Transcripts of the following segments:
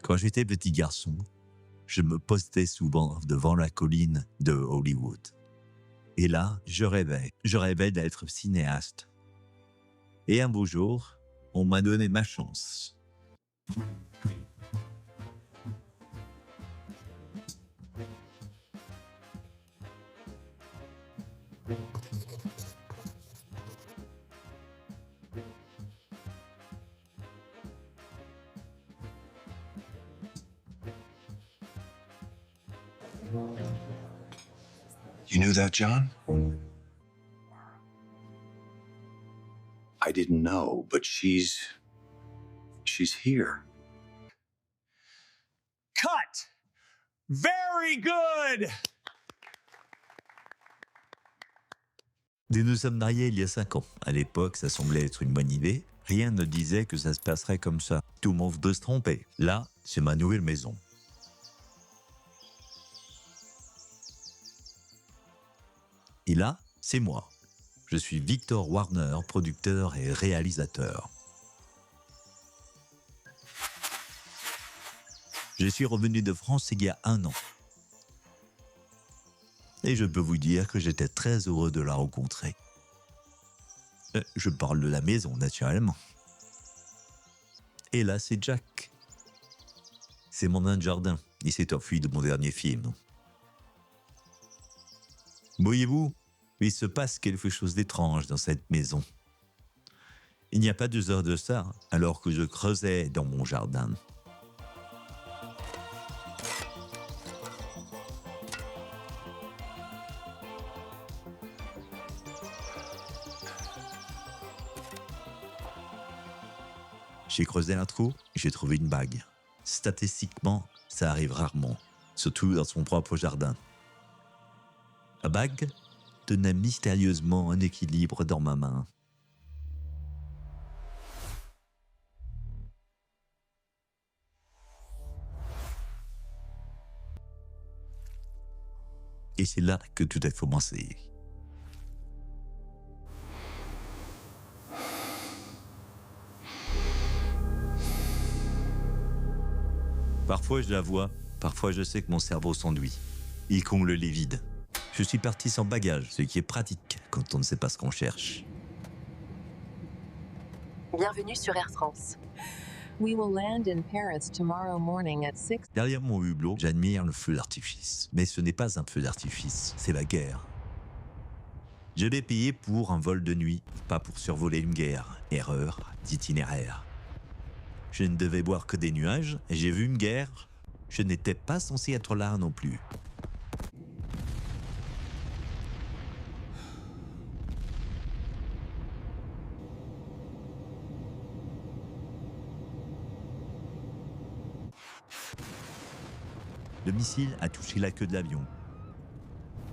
Quand j'étais petit garçon, je me postais souvent devant la colline de Hollywood. Et là, je rêvais d'être cinéaste. Et un beau jour, on m'a donné ma chance. You knew that, John? I didn't know, but she's here. Cut! Very good! Nous nous sommes mariés il y a 5 ans. À l'époque, ça semblait être une bonne idée. Rien ne disait que ça se passerait comme ça. Tout le monde peut se tromper. Là, c'est ma nouvelle maison. Et là, c'est moi. Je suis Victor Warner, producteur et réalisateur. Je suis revenu de France il y a 1 an. Et je peux vous dire que j'étais très heureux de la rencontrer. Je parle de la maison, naturellement. Et là, c'est Jack. C'est mon nain de jardin. Il s'est enfui de mon dernier film. Voyez-vous, il se passe quelque chose d'étrange dans cette maison. Il n'y a pas 2 heures de ça, alors que je creusais dans mon jardin. J'ai creusé un trou, j'ai trouvé une bague. Statistiquement, ça arrive rarement, surtout dans son propre jardin. La bague tenait mystérieusement un équilibre dans ma main. Et c'est là que tout a commencé. Parfois je la vois, parfois je sais que mon cerveau s'enduit. Il comble les vides. Je suis parti sans bagage, ce qui est pratique quand on ne sait pas ce qu'on cherche. Bienvenue sur Air France. We will land in Paris tomorrow morning at 6. Derrière mon hublot, j'admire le feu d'artifice. Mais ce n'est pas un feu d'artifice, c'est la guerre. Je l'ai payé pour un vol de nuit, pas pour survoler une guerre. Erreur d'itinéraire. Je ne devais voir que des nuages, et j'ai vu une guerre. Je n'étais pas censé être là non plus. Le missile a touché la queue de l'avion.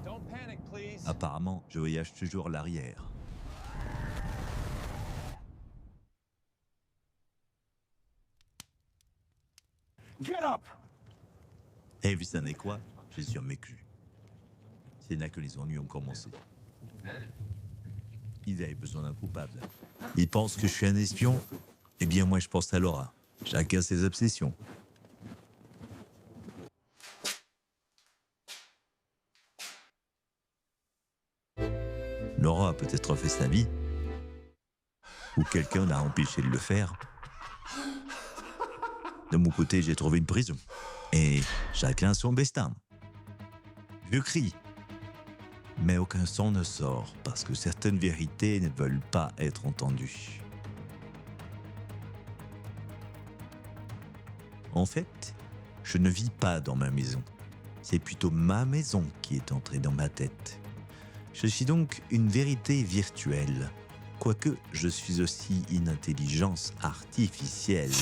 Don't panic, please. Apparemment, je voyage toujours à l'arrière. Get up! Et vous savez quoi? J'ai sur mes culs. C'est là que les ennuis ont commencé. Ils avaient besoin d'un coupable. Ils pensent que je suis un espion? Eh bien, moi, je pense à Laura. Chacun ses obsessions. Laura a peut-être fait sa vie. Ou quelqu'un l'a empêché de le faire. De mon côté, j'ai trouvé une prison. Et chacun son destin. Je crie. Mais aucun son ne sort parce que certaines vérités ne veulent pas être entendues. En fait, je ne vis pas dans ma maison. C'est plutôt ma maison qui est entrée dans ma tête. Je suis donc une vérité virtuelle, quoique je suis aussi une intelligence artificielle.